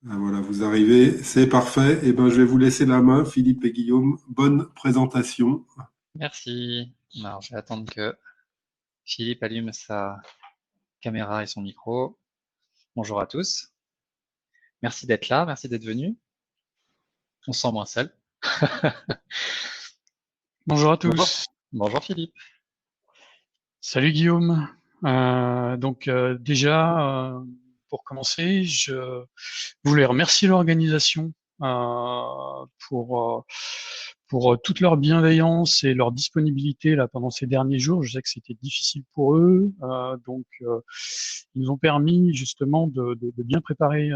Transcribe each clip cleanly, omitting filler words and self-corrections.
Ah, voilà, vous arrivez, c'est parfait. Eh ben, je vais vous laisser la main, Philippe et Guillaume. Bonne présentation. Merci. Alors, je vais attendre que Philippe allume sa caméra et son micro. Bonjour à tous. Merci d'être là, merci d'être venu. On se sent moins seul. Bonjour à Bonjour. tous. Bonjour Philippe. Salut Guillaume. Déjà, pour commencer, je voulais remercier l'organisation pour toute leur bienveillance et leur disponibilité là pendant ces derniers jours. Je sais que c'était difficile pour eux, ils nous ont permis justement de bien préparer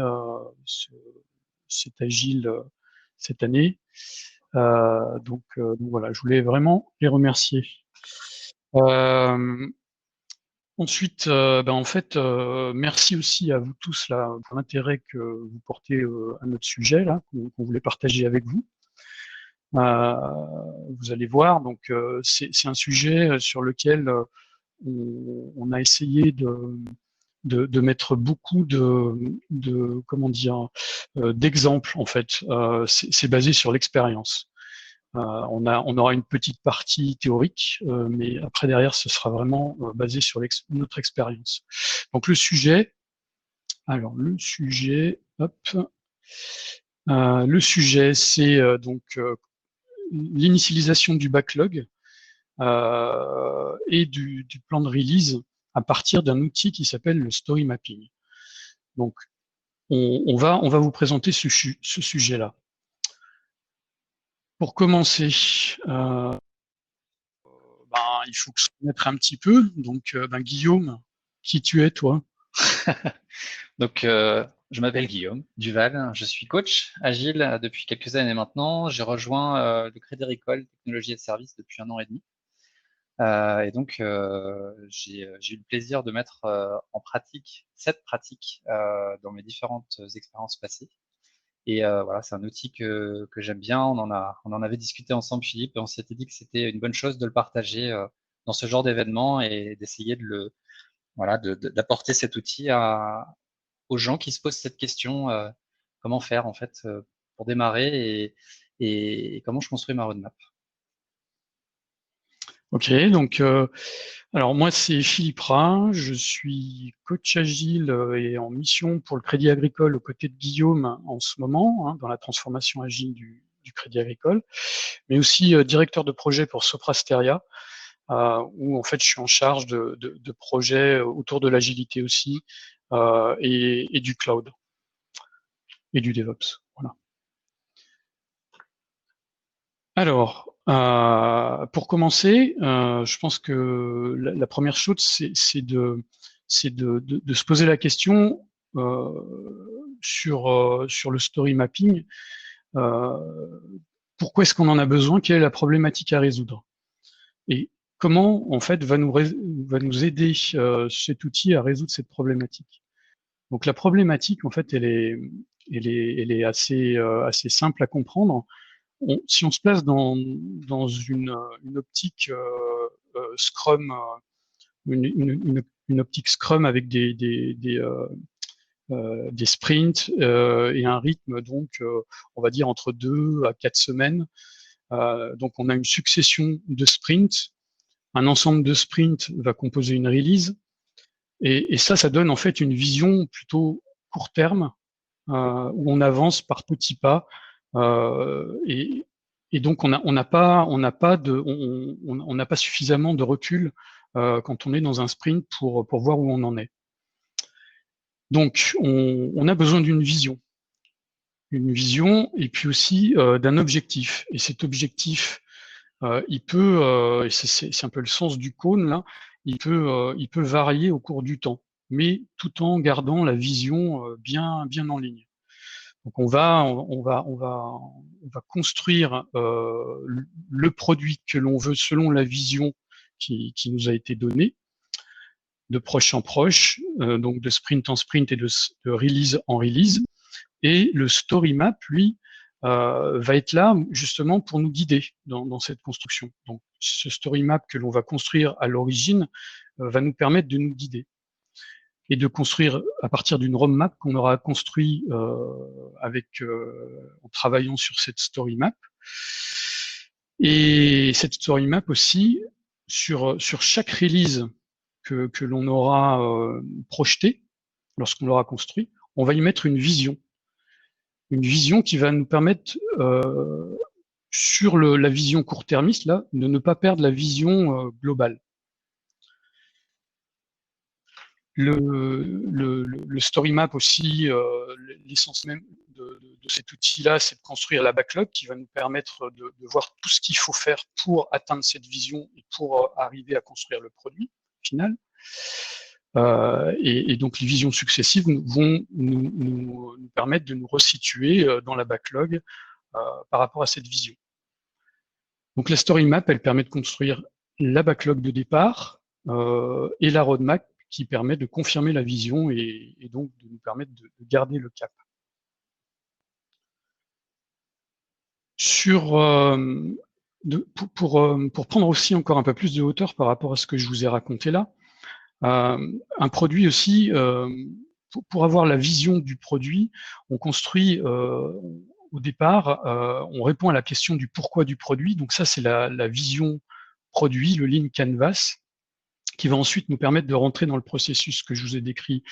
cet agile cette année. Donc voilà, je voulais vraiment les remercier. Euh, Ensuite, en fait, merci aussi à vous tous là pour l'intérêt que vous portez à notre sujet là, qu'on voulait partager avec vous. Euh, Vous allez voir, donc c'est un sujet sur lequel on a essayé de mettre beaucoup de comment dire d'exemples en fait. C'est basé sur l'expérience. On aura une petite partie théorique, mais après derrière, ce sera vraiment basé sur notre expérience. Donc hop, le sujet, c'est l'initialisation du backlog et du plan de release à partir d'un outil qui s'appelle le story mapping. Donc, on va vous présenter ce sujet-là. Pour commencer, il faut se connaître un petit peu. Donc, Guillaume, qui tu es, toi? Donc, je m'appelle Guillaume Duval. Je suis coach agile depuis quelques années maintenant. J'ai rejoint le Crédit Agricole Technologie et Services depuis 1 an et demi. Et donc, j'ai eu le plaisir de mettre en pratique cette pratique dans mes différentes expériences passées. Et voilà, c'est un outil que j'aime bien. On en avait discuté ensemble, Philippe, et on s'était dit que c'était une bonne chose de le partager dans ce genre d'événement et d'essayer voilà, d'apporter cet outil aux gens qui se posent cette question, comment faire en fait pour démarrer et comment je construis ma roadmap. Ok, alors moi c'est Philippe Rat, je suis coach agile et en mission pour le Crédit Agricole aux côtés de Guillaume en ce moment, dans la transformation agile du Crédit Agricole, mais aussi directeur de projet pour Soprasteria, où en fait je suis en charge de projets autour de l'agilité aussi et du cloud et du DevOps. Voilà. Alors, pour commencer, je pense que la première chose, c'est de se poser la question sur le story mapping. Euh, Pourquoi est-ce qu'on en a besoin? Quelle est la problématique à résoudre? Et comment, en fait, va nous aider cet outil à résoudre cette problématique? Donc, la problématique, en fait, elle est assez simple à comprendre. Si on se place dans une optique Scrum, une optique Scrum avec des sprints et un rythme donc on va dire entre 2 à 4 semaines. Donc on a une succession de sprints. Un ensemble de sprints va composer une release et ça donne en fait une vision plutôt court terme où on avance par petits pas euh, et, et donc on n'a pas suffisamment de recul quand on est dans un sprint pour voir où on en est. Donc on a besoin une vision et puis aussi d'un objectif. Et cet objectif, et c'est un peu le sens du cône là, il peut varier au cours du temps, mais tout en gardant la vision bien en ligne. Donc on va construire le produit que l'on veut selon la vision qui nous a été donnée, de proche en proche, donc de sprint en sprint et de release en release. Et le story map, lui, va être là justement pour nous guider dans cette construction. Donc ce story map que l'on va construire à l'origine va nous permettre de nous guider. et de construire à partir d'une roadmap qu'on aura construit en travaillant sur cette story map. Et cette story map aussi, sur chaque release que l'on aura projeté, lorsqu'on l'aura construit, on va y mettre une vision. Une vision qui va nous permettre, sur la vision court-termiste, là, de ne pas perdre la vision globale. Le story map aussi, l'essence même de cet outil-là, c'est de construire la backlog qui va nous permettre de voir tout ce qu'il faut faire pour atteindre cette vision et pour arriver à construire le produit final. Et donc les visions successives vont nous permettre de nous resituer dans la backlog par rapport à cette vision. Donc la story map, elle permet de construire la backlog de départ et la roadmap qui permet de confirmer la vision et donc de nous permettre de garder le cap. Pour prendre aussi encore un peu plus de hauteur par rapport à ce que je vous ai raconté là, un produit aussi, pour avoir la vision du produit, on construit au départ, on répond à la question du pourquoi du produit. Donc ça, c'est la vision produit, le lean canvas, qui va ensuite nous permettre de rentrer dans le processus que je vous ai décrit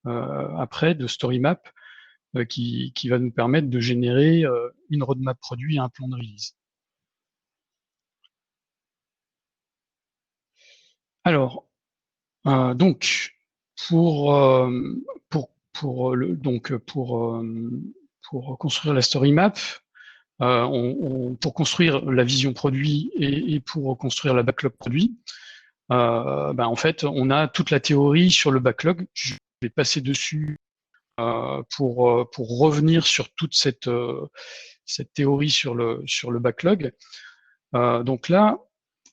après, de story map, qui va nous permettre de générer une roadmap produit et un plan de release. Alors, donc, pour construire la story map, pour construire la vision produit et pour construire la backlog produit, en fait, on a toute la théorie sur le backlog. Je vais passer dessus pour revenir sur toute cette théorie sur le backlog. Donc là,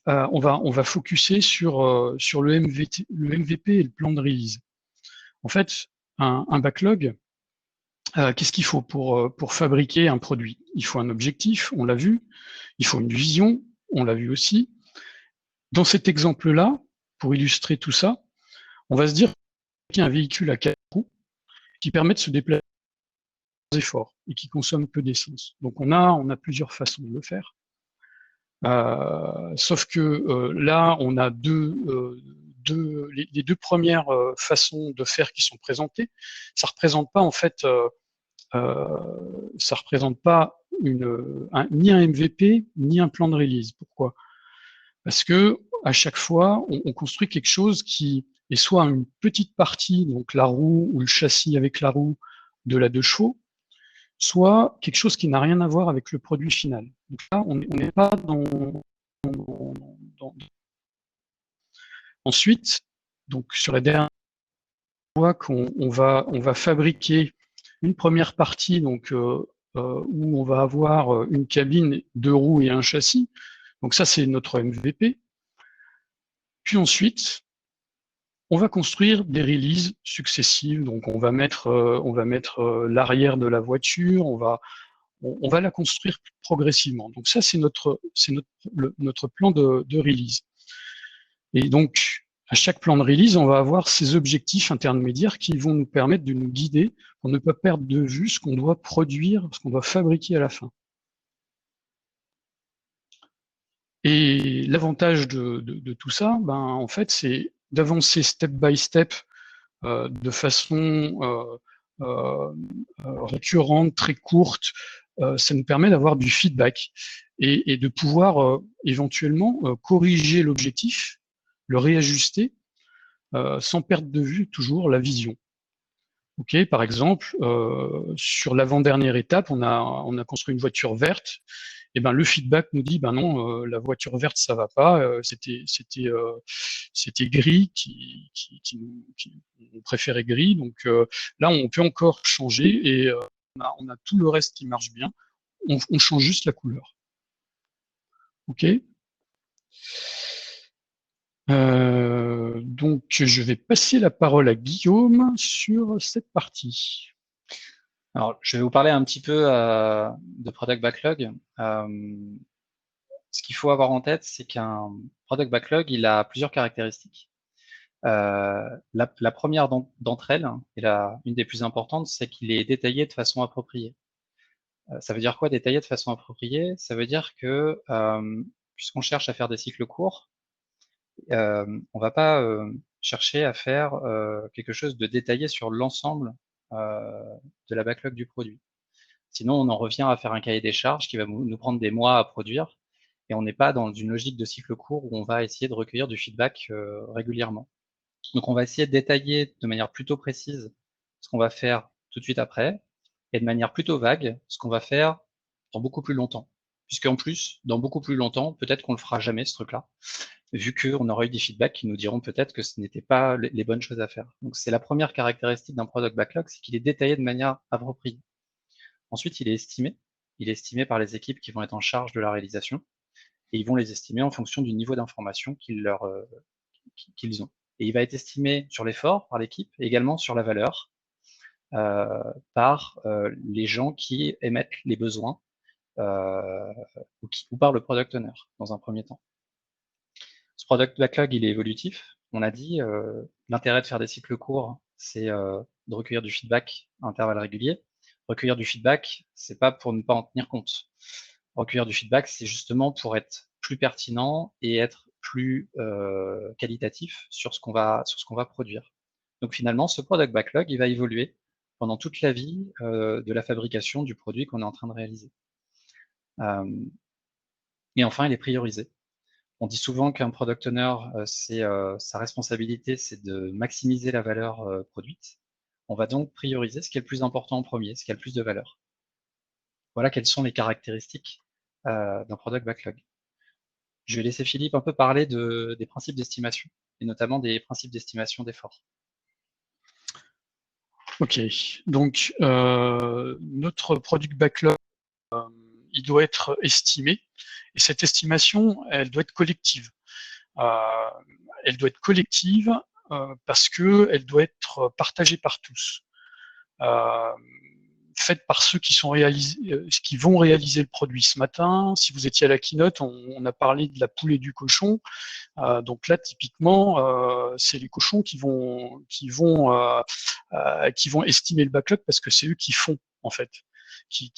on va focuser sur le MVP et le plan de release. En fait, un backlog, qu'est-ce qu'il faut pour fabriquer un produit? Il faut un objectif, on l'a vu. Il faut une vision, on l'a vu aussi. Dans cet exemple-là, pour illustrer tout ça, on va se dire qu'il y a un véhicule à 4 roues qui permet de se déplacer sans effort et qui consomme peu d'essence. Donc on a plusieurs façons de le faire. Sauf que là, on a les deux premières façons de faire qui sont présentées. Ça représente pas en fait, ça représente pas ni un MVP ni un plan de release. Pourquoi? Parce que à chaque fois, on construit quelque chose qui est soit une petite partie, donc la roue ou le châssis avec la roue de la 2 chevaux, soit quelque chose qui n'a rien à voir avec le produit final. Donc là, on n'est pas dans. Ensuite, donc sur la dernière fois qu'on va fabriquer une première partie, donc où on va avoir une cabine, 2 roues et un châssis. Donc ça, c'est notre MVP. Puis ensuite, on va construire des releases successives. Donc on va mettre l'arrière de la voiture, on va la construire progressivement. Donc ça, c'est notre plan de release. Et donc, à chaque plan de release, on va avoir ces objectifs intermédiaires qui vont nous permettre de nous guider pour ne pas perdre de vue ce qu'on doit produire, ce qu'on doit fabriquer à la fin. Et l'avantage de tout ça, en fait, c'est d'avancer step by step de façon récurrente, très courte. Ça nous permet d'avoir du feedback et de pouvoir éventuellement corriger l'objectif, le réajuster, sans perdre de vue toujours la vision. Ok, par exemple, sur l'avant-dernière étape, on a construit une voiture verte. Et le feedback nous dit non, la voiture verte ça va pas, c'était gris, on préférait gris, donc là on peut encore changer et on a tout le reste qui marche bien, on change juste la couleur. Ok. Donc je vais passer la parole à Guillaume sur cette partie. Alors, je vais vous parler un petit peu de Product Backlog. Ce qu'il faut avoir en tête, c'est qu'un Product Backlog, il a plusieurs caractéristiques. La première d'entre elles, et une des plus importantes, c'est qu'il est détaillé de façon appropriée. Ça veut dire quoi, détaillé de façon appropriée? Ça veut dire que, puisqu'on cherche à faire des cycles courts, on va pas chercher à faire quelque chose de détaillé sur l'ensemble de la backlog du produit. Sinon, on en revient à faire un cahier des charges qui va nous prendre des mois à produire, et on n'est pas dans une logique de cycle court où on va essayer de recueillir du feedback régulièrement. Donc on va essayer de détailler de manière plutôt précise ce qu'on va faire tout de suite après, et de manière plutôt vague ce qu'on va faire dans beaucoup plus longtemps. Puisqu'en plus, dans beaucoup plus longtemps, peut-être qu'on le fera jamais ce truc-là, vu qu'on aura eu des feedbacks qui nous diront peut-être que ce n'était pas les bonnes choses à faire. Donc c'est la première caractéristique d'un product backlog, c'est qu'il est détaillé de manière appropriée. Ensuite, il est estimé. Il est estimé par les équipes qui vont être en charge de la réalisation, et ils vont les estimer en fonction du niveau d'information qu'ils ont. Et il va être estimé sur l'effort par l'équipe, et également sur la valeur par les gens qui émettent les besoins ou par le product owner dans un premier temps. Ce product backlog, il est évolutif. On a dit, l'intérêt de faire des cycles courts, c'est de recueillir du feedback à intervalles réguliers. Recueillir du feedback, c'est pas pour ne pas en tenir compte. Recueillir du feedback, c'est justement pour être plus pertinent et être plus qualitatif sur ce qu'on va produire. Donc finalement, ce product backlog, il va évoluer pendant toute la vie de la fabrication du produit qu'on est en train de réaliser. Et enfin, il est priorisé. On dit souvent qu'un product owner, sa responsabilité, c'est de maximiser la valeur produite. On va donc prioriser ce qui est le plus important en premier, ce qui a le plus de valeur. Voilà quelles sont les caractéristiques d'un product backlog. Je vais laisser Philippe un peu parler des principes d'estimation, et notamment des principes d'estimation d'effort. Ok, donc notre product backlog, il doit être estimé, et cette estimation, elle doit être collective. Elle doit être collective parce qu'elle doit être partagée par tous. Faite par ceux qui vont réaliser le produit. Ce matin, si vous étiez à la keynote, on a parlé de la poule et du cochon. Donc là, typiquement, c'est les cochons qui vont estimer le backlog parce que c'est eux qui font en fait, qui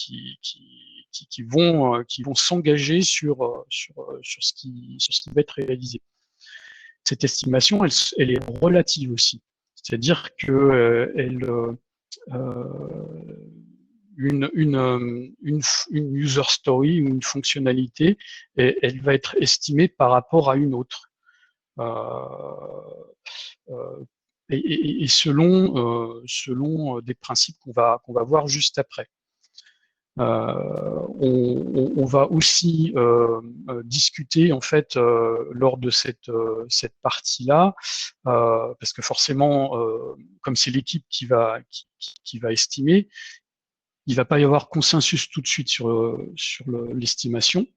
vont s'engager sur ce qui va être réalisé. Cette estimation, elle est relative aussi, c'est-à-dire que une user story ou une fonctionnalité, elle va être estimée par rapport à une autre. Et selon des principes qu'on va voir juste après. On va aussi discuter en fait lors de cette partie-là, parce que forcément, comme c'est l'équipe qui va estimer, il va pas y avoir consensus tout de suite sur l'estimation.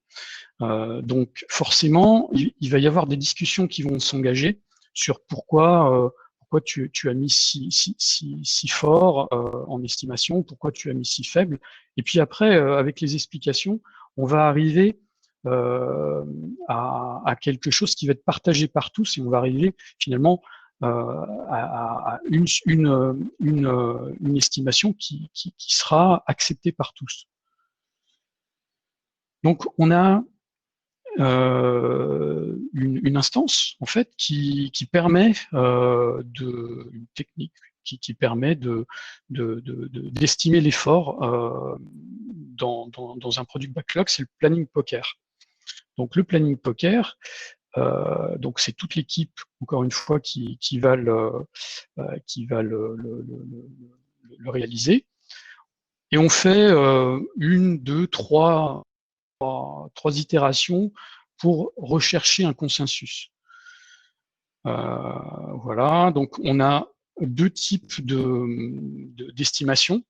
Donc forcément, il va y avoir des discussions qui vont s'engager sur pourquoi tu as mis si fort en estimation, pourquoi tu as mis si faible. Et puis après, avec les explications, on va arriver à quelque chose qui va être partagé par tous, et on va arriver finalement à une estimation qui sera acceptée par tous. Donc on a une instance en fait qui permet une technique qui permet d'estimer l'effort dans un product backlog, c'est le planning poker. Donc le planning poker, donc c'est toute l'équipe encore une fois qui va le réaliser, et on fait une, deux, trois itérations pour rechercher un consensus. Voilà, donc on a deux types d'estimation.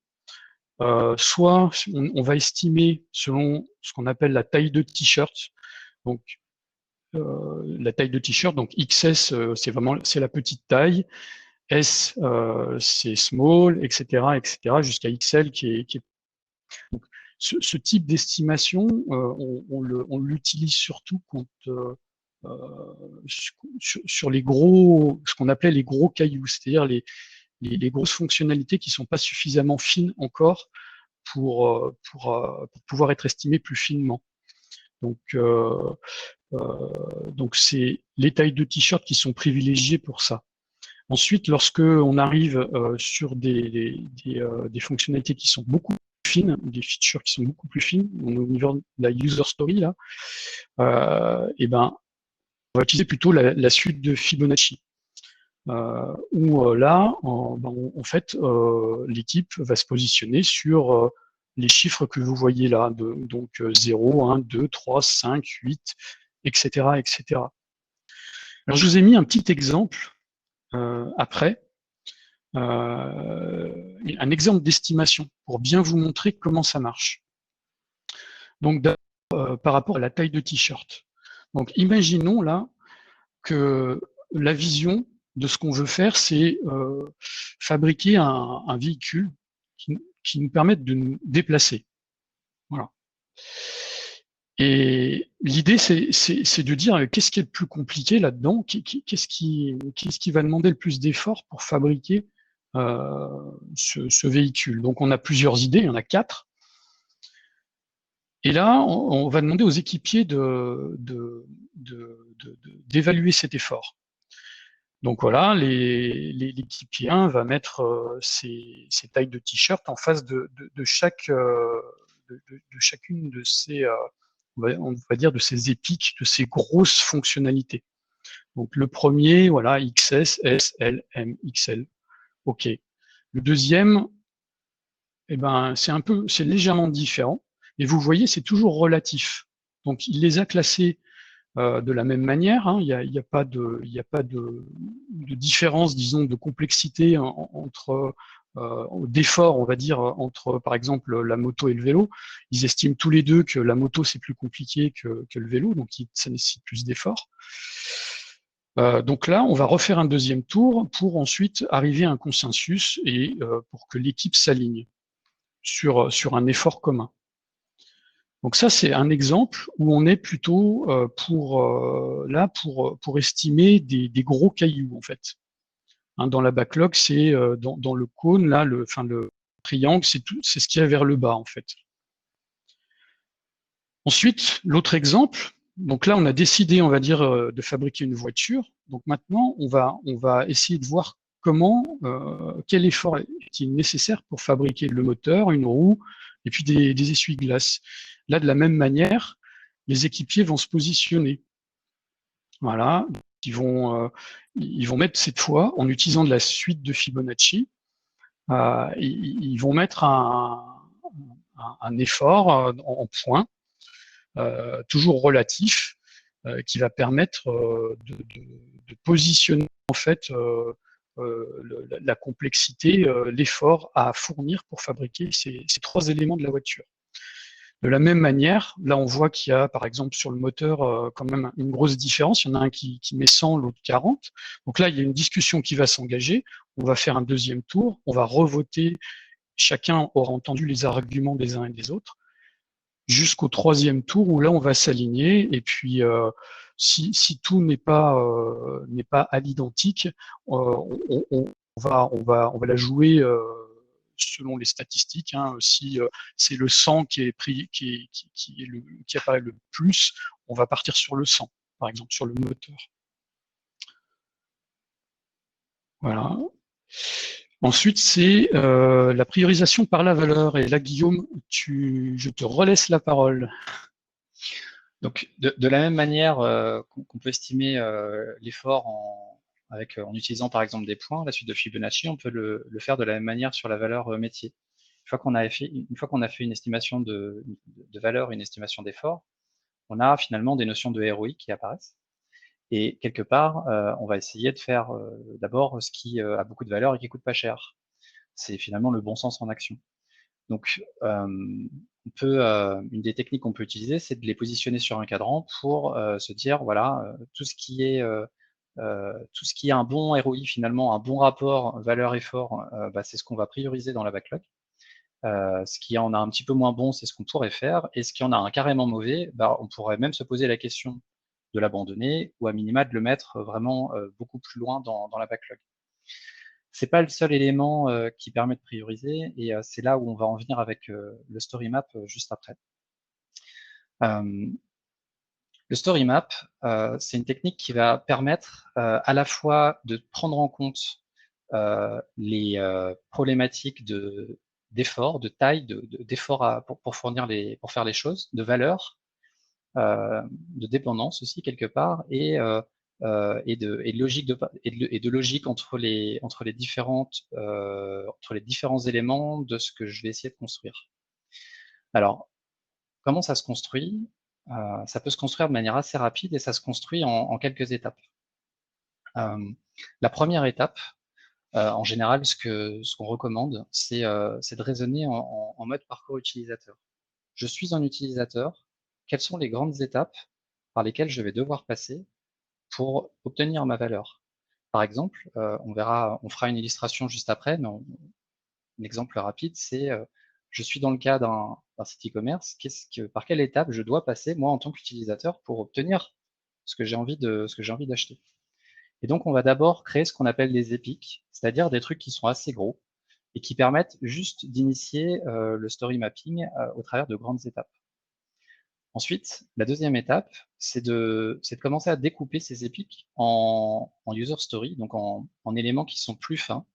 Soit on va estimer selon ce qu'on appelle la taille de t-shirt. Donc la taille de t-shirt, donc XS c'est la petite taille, S c'est small, etc., jusqu'à XL qui est donc, ce type d'estimation, on l'utilise surtout quand sur les gros, ce qu'on appelait les gros cailloux, c'est-à-dire les grosses fonctionnalités qui sont pas suffisamment fines encore pour pouvoir être estimées plus finement. Donc c'est les tailles de t-shirt qui sont privilégiées pour ça. Ensuite, lorsque on arrive sur des fonctionnalités qui sont beaucoup plus fines, des features qui sont beaucoup plus fines, au niveau de la user story là, et ben on va utiliser plutôt la suite de Fibonacci. Où là, en fait, l'équipe va se positionner sur les chiffres que vous voyez là, donc 0, 1, 2, 3, 5, 8, etc., etc. Alors, je vous ai mis un petit exemple après, un exemple d'estimation pour bien vous montrer comment ça marche. Donc, par rapport à la taille de t-shirt. Donc, imaginons là que la vision de ce qu'on veut faire, c'est fabriquer un véhicule qui nous permette de nous déplacer. Voilà. Et l'idée, c'est de dire qu'est-ce qui est le plus compliqué là-dedans, qu'est-ce qui va demander le plus d'efforts pour fabriquer ce véhicule. Donc on a plusieurs idées, il y en a 4. Et là, on va demander aux équipiers d'évaluer cet effort. Donc voilà, l'équipier 1 va mettre ses tailles de t-shirt en face de chacune de ces, on va dire, de ces épiques, de ces grosses fonctionnalités. Donc le premier, voilà, XS, S, L, M, XL. OK. Le deuxième, eh ben, c'est légèrement différent. Et vous voyez, c'est toujours relatif. Donc il les a classés de la même manière, hein. Il y a pas de différence, disons, de complexité entre d'effort, on va dire, entre par exemple la moto et le vélo. Ils estiment tous les deux que la moto c'est plus compliqué que le vélo, donc ça nécessite plus d'efforts. Donc là, on va refaire un deuxième tour pour ensuite arriver à un consensus et pour que l'équipe s'aligne sur un effort commun. Donc ça, c'est un exemple où on est plutôt pour estimer des gros cailloux, en fait. Hein, dans la backlog, c'est dans le cône, là, le triangle, c'est ce qu'il y a vers le bas, en fait. Ensuite, l'autre exemple, donc là, on a décidé, on va dire, de fabriquer une voiture. Donc maintenant, on va essayer de voir quel effort est-il nécessaire pour fabriquer le moteur, une roue, et puis des essuie-glaces. Là, de la même manière, les équipiers vont se positionner. Voilà, ils vont mettre cette fois, en utilisant de la suite de Fibonacci, ils vont mettre un effort en points, toujours relatif, qui va permettre de positionner en fait la complexité, l'effort à fournir pour fabriquer ces 3 éléments de la voiture. De la même manière, là on voit qu'il y a par exemple sur le moteur quand même une grosse différence, il y en a un qui met 100, l'autre 40. Donc là il y a une discussion qui va s'engager, on va faire un deuxième tour, on va revoter, chacun aura entendu les arguments des uns et des autres, jusqu'au 3e tour où là on va s'aligner et puis si tout n'est pas à l'identique, on va la jouer selon les statistiques. Hein. Si c'est le 100 qui apparaît le plus, on va partir sur le 100, par exemple sur le moteur. Voilà. Ensuite, c'est la priorisation par la valeur. Et là, Guillaume, je te relaisse la parole. Donc, de la même manière qu'on peut estimer l'effort en utilisant par exemple des points, la suite de Fibonacci, on peut le faire de la même manière sur la valeur métier. Une fois qu'on a fait une estimation de valeur, une estimation d'effort, on a finalement des notions de ROI qui apparaissent. Et quelque part, on va essayer de faire d'abord ce qui a beaucoup de valeur et qui coûte pas cher. C'est finalement le bon sens en action. Donc, une des techniques qu'on peut utiliser, c'est de les positionner sur un cadran pour se dire, voilà, tout ce qui est un bon ROI finalement, un bon rapport valeur-effort, c'est ce qu'on va prioriser dans la backlog. Ce qui en a un petit peu moins bon, c'est ce qu'on pourrait faire, et ce qui en a un carrément mauvais, on pourrait même se poser la question de l'abandonner ou à minima de le mettre vraiment beaucoup plus loin dans la backlog. C'est pas le seul élément qui permet de prioriser et c'est là où on va en venir avec le story map juste après. Le story map, c'est une technique qui va permettre à la fois de prendre en compte les problématiques d'effort, de taille, d'effort pour fournir pour faire les choses, de valeur, de dépendance aussi quelque part, et de logique et de logique entre les différents éléments de ce que je vais essayer de construire. Alors, comment ça se construit? Ça peut se construire de manière assez rapide et ça se construit en quelques étapes. La première étape, en général, ce qu'on recommande, c'est de raisonner en mode parcours utilisateur. Je suis un utilisateur, quelles sont les grandes étapes par lesquelles je vais devoir passer pour obtenir ma valeur? Par exemple, on fera une illustration juste après, mais un exemple rapide, c'est je suis dans le cas d'un site e-commerce, par quelle étape je dois passer, moi, en tant qu'utilisateur, pour obtenir ce que j'ai envie d'acheter. Et donc, on va d'abord créer ce qu'on appelle des épiques, c'est-à-dire des trucs qui sont assez gros et qui permettent juste d'initier le story mapping au travers de grandes étapes. Ensuite, la deuxième étape, c'est de commencer à découper ces épiques en user story, donc en éléments qui sont plus fins,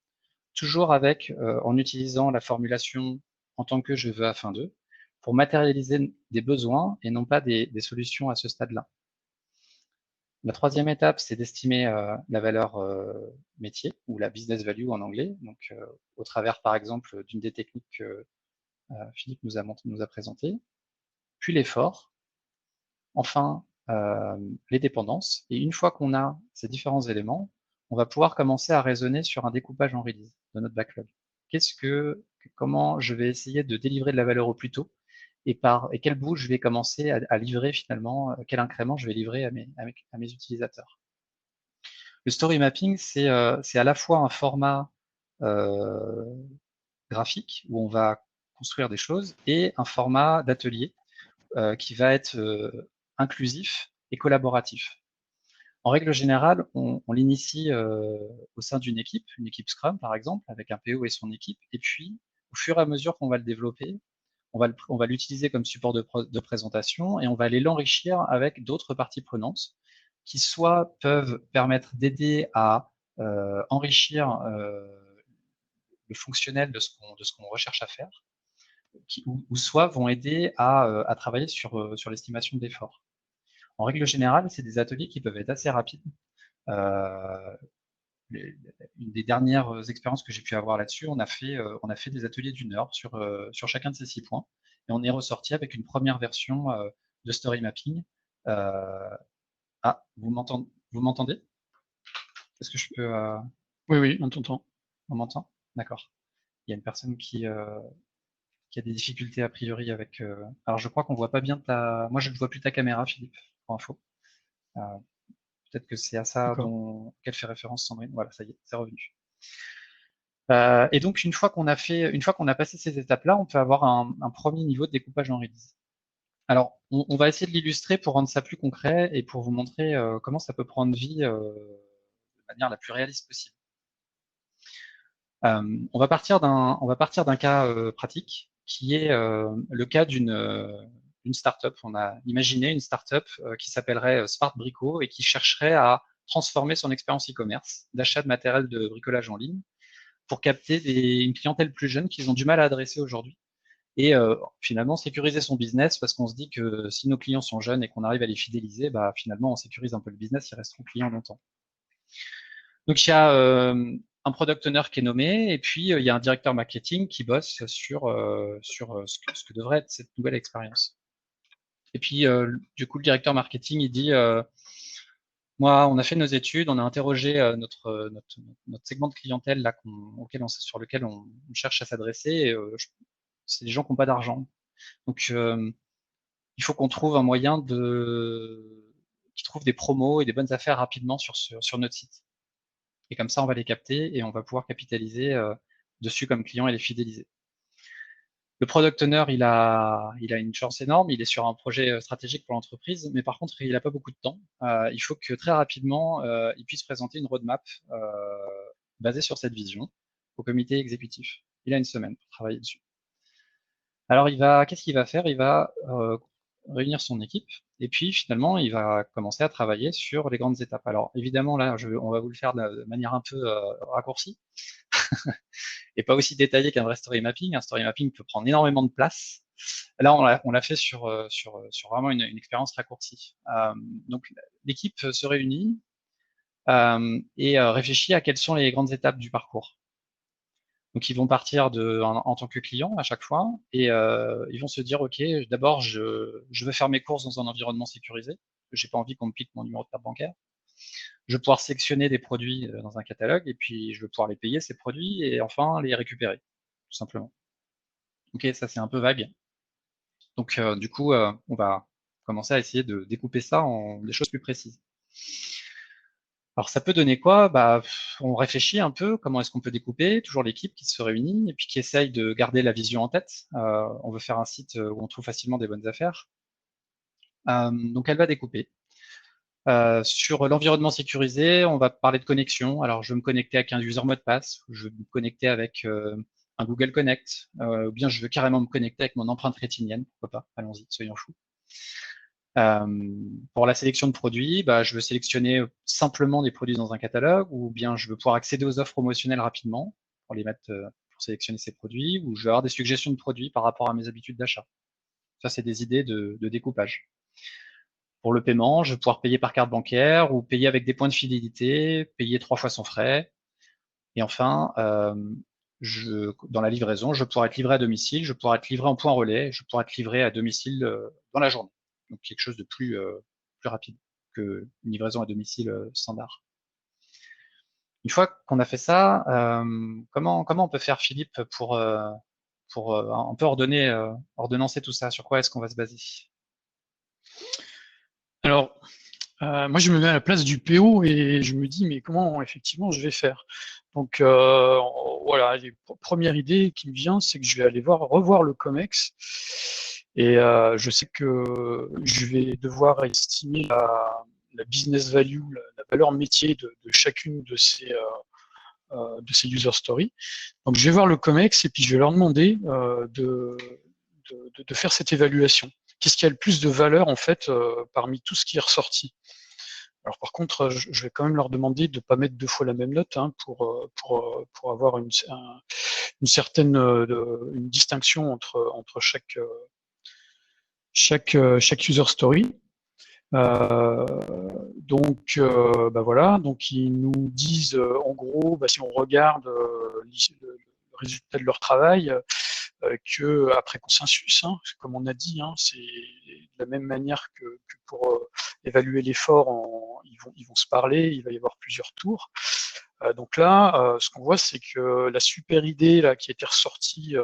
toujours en utilisant la formulation en tant que je veux afin de, pour matérialiser des besoins et non pas des solutions à ce stade-là. La troisième étape, c'est d'estimer la valeur métier, ou la business value en anglais, donc au travers par exemple d'une des techniques que Philippe nous a présentées, puis l'effort, enfin les dépendances, et une fois qu'on a ces différents éléments, on va pouvoir commencer à raisonner sur un découpage en release de notre backlog. Comment je vais essayer de délivrer de la valeur au plus tôt, et quel bout je vais commencer à livrer finalement, quel incrément je vais livrer à mes utilisateurs. Le story mapping, c'est à la fois un format graphique où on va construire des choses et un format d'atelier qui va être inclusif et collaboratif. En règle générale, on l'initie au sein d'une équipe, une équipe Scrum par exemple, avec un PO et son équipe, et puis au fur et à mesure qu'on va le développer, on va l'utiliser comme support de présentation et on va aller l'enrichir avec d'autres parties prenantes qui soit peuvent permettre d'aider à enrichir le fonctionnel de ce qu'on recherche à faire, ou soit vont aider à travailler sur l'estimation de l'effort. En règle générale, c'est des ateliers qui peuvent être assez rapides. Une des dernières expériences que j'ai pu avoir là-dessus, on a fait des ateliers d'1 heure sur chacun de ces 6 points, et on est ressorti avec une première version de story mapping. Vous m'entendez? Est-ce que je peux... Oui, on t'entend. On m'entend? D'accord. Il y a une personne qui a des difficultés a priori avec... Alors je crois qu'on voit pas bien Moi je ne vois plus ta caméra, Philippe, pour info. Peut-être que c'est à ça qu'elle fait référence, Sandrine. Voilà, ça y est, c'est revenu. Et donc une fois qu'on a passé ces étapes-là, on peut avoir un premier niveau de découpage en release. Alors, on va essayer de l'illustrer pour rendre ça plus concret et pour vous montrer comment ça peut prendre vie de manière la plus réaliste possible. On va partir d'un cas pratique qui est le cas d'une startup. On a imaginé une startup qui s'appellerait Smart Brico et qui chercherait à transformer son expérience e-commerce d'achat de matériel de bricolage en ligne pour capter une clientèle plus jeune qu'ils ont du mal à adresser aujourd'hui. Et finalement sécuriser son business, parce qu'on se dit que si nos clients sont jeunes et qu'on arrive à les fidéliser, bah, finalement on sécurise un peu le business, ils resteront clients longtemps. Donc il y a un product owner qui est nommé, et puis il y a un directeur marketing qui bosse sur ce que devrait être cette nouvelle expérience. Et puis du coup le directeur marketing il dit moi, on a fait nos études, on a interrogé notre segment de clientèle là, sur lequel on cherche à s'adresser. C'est des gens qui n'ont pas d'argent. Donc, il faut qu'on trouve un moyen qui trouve des promos et des bonnes affaires rapidement sur notre site. Et comme ça, on va les capter et on va pouvoir capitaliser dessus comme client et les fidéliser. Le product owner, il a une chance énorme, il est sur un projet stratégique pour l'entreprise, mais par contre, il n'a pas beaucoup de temps. Il faut que très rapidement, il puisse présenter une roadmap basée sur cette vision au comité exécutif. Il a une semaine pour travailler dessus. Alors, qu'est-ce qu'il va faire? Il va réunir son équipe et puis finalement, il va commencer à travailler sur les grandes étapes. Alors, évidemment, là, on va vous le faire de manière un peu raccourcie et pas aussi détaillé qu'un vrai story mapping. Un story mapping peut prendre énormément de place. Là, on l'a fait sur vraiment une expérience raccourcie. Donc, l'équipe se réunit et réfléchit à quelles sont les grandes étapes du parcours. Donc, ils vont partir en tant que client à chaque fois et ils vont se dire, OK, d'abord, je veux faire mes courses dans un environnement sécurisé. J'ai pas envie qu'on me pique mon numéro de carte bancaire. Je veux pouvoir sélectionner des produits dans un catalogue et puis je veux pouvoir les payer, ces produits, et enfin les récupérer, tout simplement. OK, ça c'est un peu vague. Donc, du coup, on va commencer à essayer de découper ça en des choses plus précises. Alors, ça peut donner quoi? Bah, on réfléchit un peu, comment est-ce qu'on peut découper, toujours l'équipe qui se réunit et puis qui essaye de garder la vision en tête. On veut faire un site où on trouve facilement des bonnes affaires. Donc, elle va découper. Sur l'environnement sécurisé, on va parler de connexion. Alors, je veux me connecter avec un user mot de passe, je veux me connecter avec un Google Connect, ou bien je veux carrément me connecter avec mon empreinte rétinienne, pourquoi pas, allons-y, soyons fous. Pour la sélection de produits, bah, je veux sélectionner simplement des produits dans un catalogue, ou bien je veux pouvoir accéder aux offres promotionnelles rapidement pour les mettre, pour sélectionner ces produits, ou je veux avoir des suggestions de produits par rapport à mes habitudes d'achat. Ça, c'est des idées de découpage. Pour le paiement, je vais pouvoir payer par carte bancaire ou payer avec des points de fidélité, payer 3 fois sans frais. Et enfin, dans la livraison, je vais pouvoir être livré à domicile, je vais pouvoir être livré en point relais, je vais pouvoir être livré à domicile dans la journée. Donc quelque chose de plus rapide qu'une livraison à domicile standard. Une fois qu'on a fait ça, comment on peut faire, Philippe, pour un peu ordonnancer tout ça? Sur quoi est-ce qu'on va se baser? Alors, moi, je me mets à la place du PO et je me dis, mais comment effectivement je vais faire? Donc, voilà, première idée qui me vient, c'est que je vais aller revoir le COMEX et je sais que je vais devoir estimer la business value, la valeur métier de chacune de ces user stories. Donc, je vais voir le COMEX et puis je vais leur demander de faire cette évaluation. Qu'est-ce qui a le plus de valeur en fait parmi tout ce qui est ressorti? Alors par contre, je vais quand même leur demander de ne pas mettre 2 fois la même note hein, pour avoir une certaine une distinction entre chaque user story. Donc bah voilà, donc ils nous disent en gros, bah, si on regarde le résultat de leur travail, que après consensus, hein, comme on a dit, hein, c'est de la même manière que pour évaluer l'effort, ils vont se parler, il va y avoir plusieurs tours. Donc là, ce qu'on voit, c'est que la super idée là qui était ressortie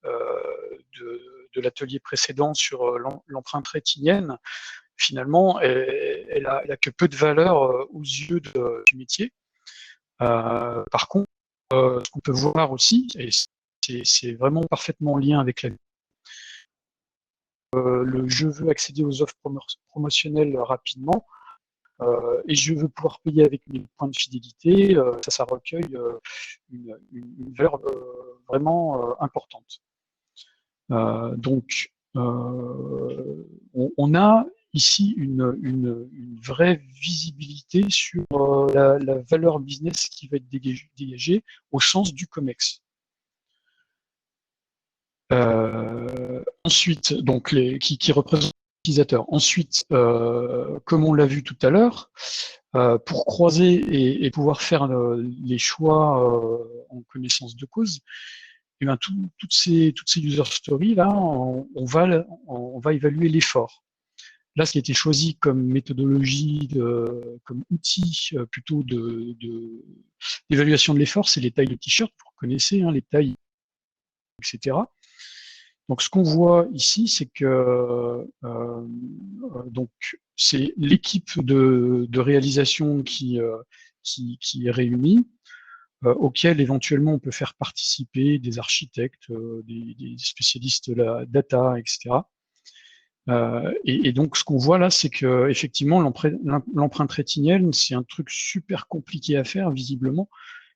de l'atelier précédent sur l'empreinte rétinienne, finalement, elle a que peu de valeur aux yeux du métier. Par contre, ce qu'on peut voir aussi, et c'est vraiment parfaitement en lien avec le je veux accéder aux offres promotionnelles rapidement et je veux pouvoir payer avec mes points de fidélité, ça recueille une valeur vraiment importante. Donc, on a ici une vraie visibilité sur la valeur business qui va être dégagée au sens du COMEX. Ensuite, donc qui représentent l'utilisateur. Ensuite, comme on l'a vu tout à l'heure, pour croiser et pouvoir faire les choix en connaissance de cause, et bien toutes ces user stories là, on va évaluer l'effort. Là, ce qui a été choisi comme méthodologie, comme outil plutôt d'évaluation de l'effort, c'est les tailles de t-shirt. Vous connaissez hein, les tailles, etc. Donc, ce qu'on voit ici, c'est que donc c'est l'équipe de réalisation qui est réunie. auxquels éventuellement on peut faire participer des architectes, des spécialistes de la data, etc. Et donc ce qu'on voit là, c'est que effectivement l'empreinte rétinienne, c'est un truc super compliqué à faire visiblement,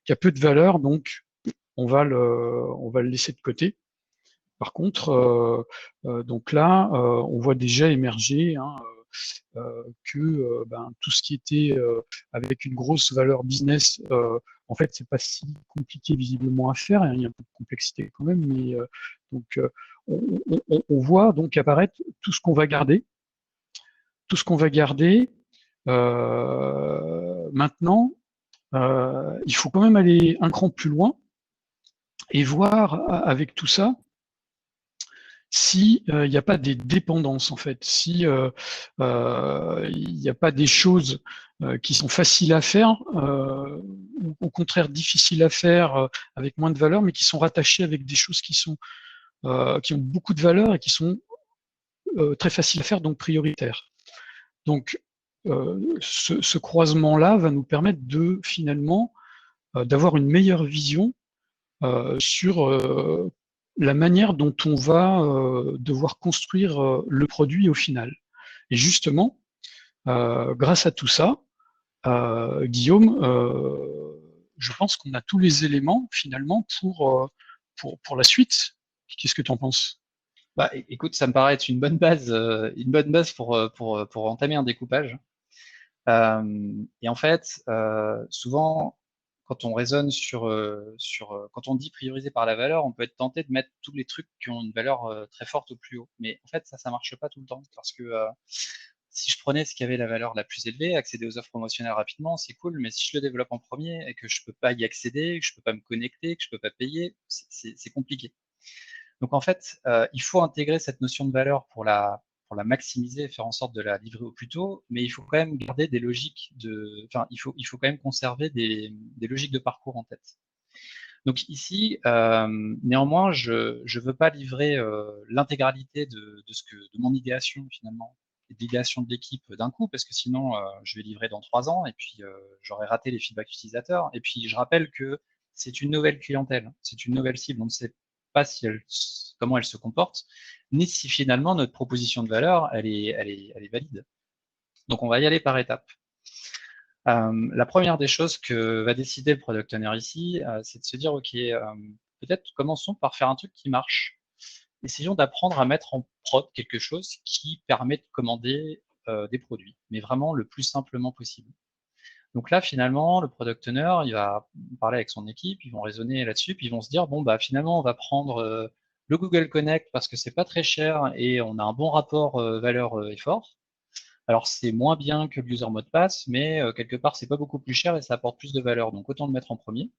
qui a peu de valeur, donc on va le laisser de côté. Par contre, donc là, on voit déjà émerger que tout ce qui était avec une grosse valeur business, en fait, c'est pas si compliqué visiblement à faire. Il y a un peu de complexité quand même, mais donc on voit donc apparaître tout ce qu'on va garder, tout ce qu'on va garder. Maintenant, il faut quand même aller un cran plus loin et voir avec tout ça si il n'y a pas des dépendances en fait, si il n'y a pas des choses qui sont faciles à faire ou au contraire difficiles à faire avec moins de valeur, mais qui sont rattachées avec des choses qui sont qui ont beaucoup de valeur et qui sont très faciles à faire, donc prioritaires. Donc ce croisement-là va nous permettre de finalement d'avoir une meilleure vision sur la manière dont on va devoir construire le produit au final. Et justement, grâce à tout ça, Guillaume, je pense qu'on a tous les éléments finalement pour la suite. Qu'est-ce que tu en penses? Bah, écoute, ça me paraît être une bonne base pour entamer un découpage. Et en fait, souvent, quand on raisonne quand on dit prioriser par la valeur, on peut être tenté de mettre tous les trucs qui ont une valeur très forte au plus haut. Mais en fait, ça marche pas tout le temps, parce que si je prenais ce qui avait la valeur la plus élevée, accéder aux offres promotionnelles rapidement, c'est cool, mais si je le développe en premier et que je peux pas y accéder, que je peux pas me connecter, que je peux pas payer, c'est compliqué. Donc en fait, il faut intégrer cette notion de valeur pour la maximiser et faire en sorte de la livrer au plus tôt, mais il faut quand même garder des logiques enfin, il faut quand même conserver des logiques de parcours en tête. Donc ici, néanmoins, je veux pas livrer l'intégralité de mon idéation finalement, et de l'idéation de l'équipe d'un coup, parce que sinon, je vais livrer dans 3 ans et puis j'aurai raté les feedbacks utilisateurs. Et puis je rappelle que c'est une nouvelle clientèle, c'est une nouvelle cible, on ne sait pas comment elle se comporte, ni si finalement notre proposition de valeur elle est valide. Donc on va y aller par étapes. La première des choses que va décider le product owner ici, c'est de se dire, OK, peut-être commençons par faire un truc qui marche. Essayons d'apprendre à mettre en prod quelque chose qui permet de commander des produits, mais vraiment le plus simplement possible. Donc là, finalement, le product owner, il va parler avec son équipe, ils vont raisonner là-dessus, puis ils vont se dire, bon, bah finalement, on va prendre le Google Connect parce que c'est pas très cher et on a un bon rapport valeur-effort. Alors c'est moins bien que le user mot de passe, mais quelque part c'est pas beaucoup plus cher et ça apporte plus de valeur, donc autant le mettre en premier.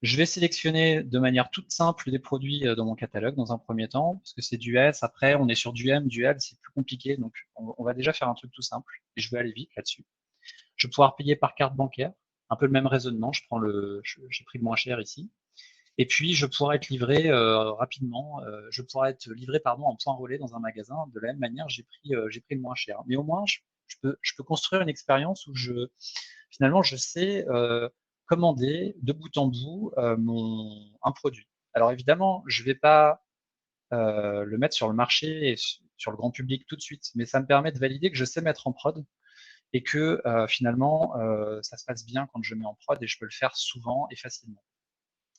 Je vais sélectionner de manière toute simple des produits dans mon catalogue dans un premier temps, parce que c'est du S, après on est sur du M, du L, c'est plus compliqué, donc on va déjà faire un truc tout simple, et je vais aller vite là-dessus. Je vais pouvoir payer par carte bancaire, un peu le même raisonnement, j'ai pris le moins cher ici. Et puis, je pourrais être livré rapidement, je pourrais être livré pardon, en point relais dans un magasin. De la même manière, j'ai pris le moins cher. Mais au moins, je peux construire une expérience où finalement, je sais commander de bout en bout un produit. Alors évidemment, je ne vais pas le mettre sur le marché et sur le grand public tout de suite, mais ça me permet de valider que je sais mettre en prod et que finalement, ça se passe bien quand je mets en prod et je peux le faire souvent et facilement.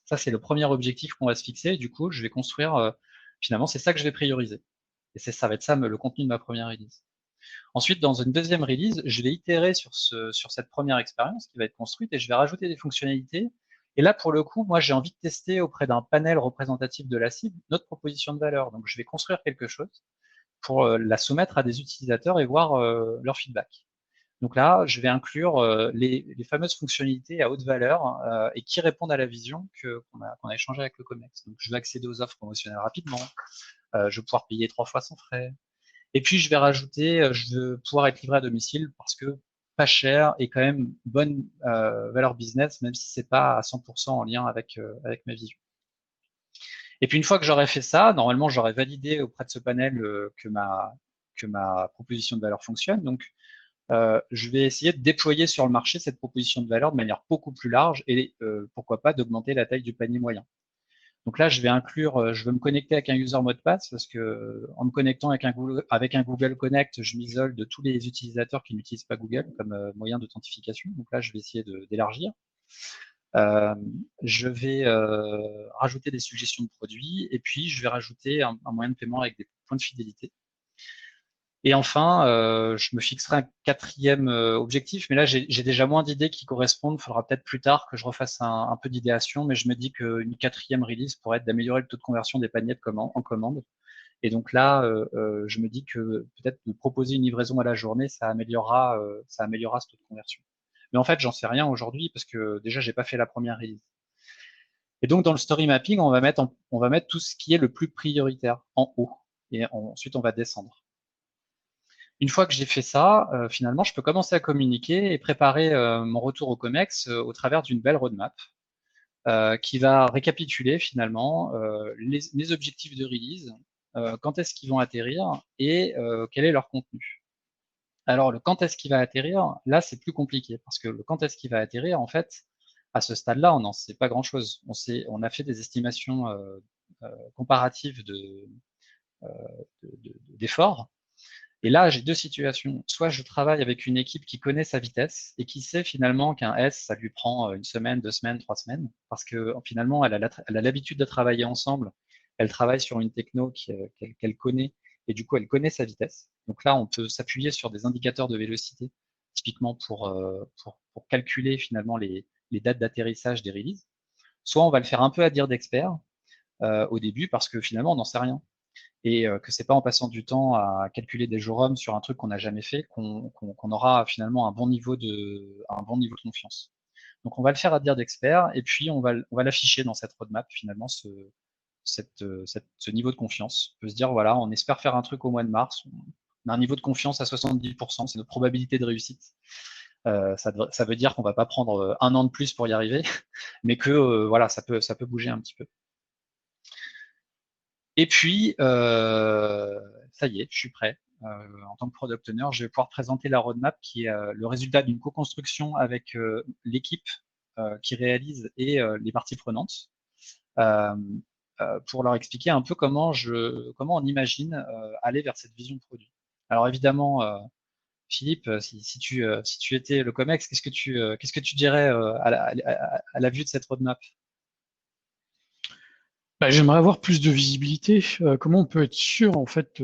Ça, c'est le premier objectif qu'on va se fixer. Et du coup, je vais construire, finalement, c'est ça que je vais prioriser. Et ça va être ça le contenu de ma première release. Ensuite, dans une deuxième release, je vais itérer sur cette première expérience qui va être construite et je vais rajouter des fonctionnalités. Et là, pour le coup, moi, j'ai envie de tester auprès d'un panel représentatif de la cible notre proposition de valeur. Donc, je vais construire quelque chose pour la soumettre à des utilisateurs et voir leur feedback. Donc là, je vais inclure les fameuses fonctionnalités à haute valeur et qui répondent à la vision qu'on a échangé avec le COMEX. Donc je vais accéder aux offres promotionnelles rapidement, je vais pouvoir payer 3 fois sans frais. Et puis je vais rajouter, je veux pouvoir être livré à domicile parce que pas cher et quand même bonne valeur business, même si c'est pas à 100% en lien avec ma vision. Et puis une fois que j'aurai fait ça, normalement j'aurai validé auprès de ce panel que ma proposition de valeur fonctionne. Donc je vais essayer de déployer sur le marché cette proposition de valeur de manière beaucoup plus large et pourquoi pas d'augmenter la taille du panier moyen. Donc là, je vais inclure, je veux me connecter avec un user mot de passe parce que en me connectant avec un Google Connect, je m'isole de tous les utilisateurs qui n'utilisent pas Google comme moyen d'authentification. Donc là, je vais essayer d'élargir. Je vais rajouter des suggestions de produits et puis je vais rajouter un moyen de paiement avec des points de fidélité. Et enfin, je me fixerai un quatrième objectif, mais là j'ai déjà moins d'idées qui correspondent. Il faudra peut-être plus tard que je refasse un peu d'idéation, mais je me dis qu'une quatrième release pourrait être d'améliorer le taux de conversion des paniers en commande. Et donc là, je me dis que peut-être de proposer une livraison à la journée, ça améliorera ce taux de conversion. Mais en fait, j'en sais rien aujourd'hui parce que déjà j'ai pas fait la première release. Et donc dans le story mapping, on va mettre tout ce qui est le plus prioritaire en haut, et ensuite on va descendre. Une fois que j'ai fait ça, finalement, je peux commencer à communiquer et préparer mon retour au COMEX au travers d'une belle roadmap qui va récapituler finalement les objectifs de release, quand est-ce qu'ils vont atterrir et quel est leur contenu. Alors, le quand est-ce qu'il va atterrir, là, c'est plus compliqué parce que le quand est-ce qu'il va atterrir, en fait, à ce stade-là, on n'en sait pas grand-chose. On a fait des estimations comparatives d'efforts. Et là, j'ai deux situations. Soit je travaille avec une équipe qui connaît sa vitesse et qui sait finalement qu'un S, ça lui prend une semaine, 2 semaines, 3 semaines, parce que finalement, elle a l'habitude de travailler ensemble. Elle travaille sur une techno qu'elle connaît et du coup, elle connaît sa vitesse. Donc là, on peut s'appuyer sur des indicateurs de vélocité, typiquement pour calculer finalement les dates d'atterrissage des releases. Soit on va le faire un peu à dire d'expert au début parce que finalement, on n'en sait rien et que c'est pas en passant du temps à calculer des jours hommes sur un truc qu'on n'a jamais fait qu'on aura finalement un bon niveau de confiance. Donc on va le faire à dire d'expert et puis on va l'afficher dans cette roadmap finalement ce niveau de confiance. On peut se dire voilà, on espère faire un truc au mois de mars, on a un niveau de confiance à 70%, c'est notre probabilité de réussite. Ça veut dire qu'on va pas prendre un an de plus pour y arriver, mais que voilà, ça peut bouger un petit peu. Et puis, ça y est, je suis prêt. En tant que product owner, je vais pouvoir présenter la roadmap qui est le résultat d'une co-construction avec l'équipe qui réalise et les parties prenantes euh, pour leur expliquer un peu comment on imagine aller vers cette vision de produit. Alors évidemment, Philippe, si tu étais le COMEX, qu'est-ce que tu dirais à la vue de cette roadmap? Bah, j'aimerais avoir plus de visibilité. Comment on peut être sûr en fait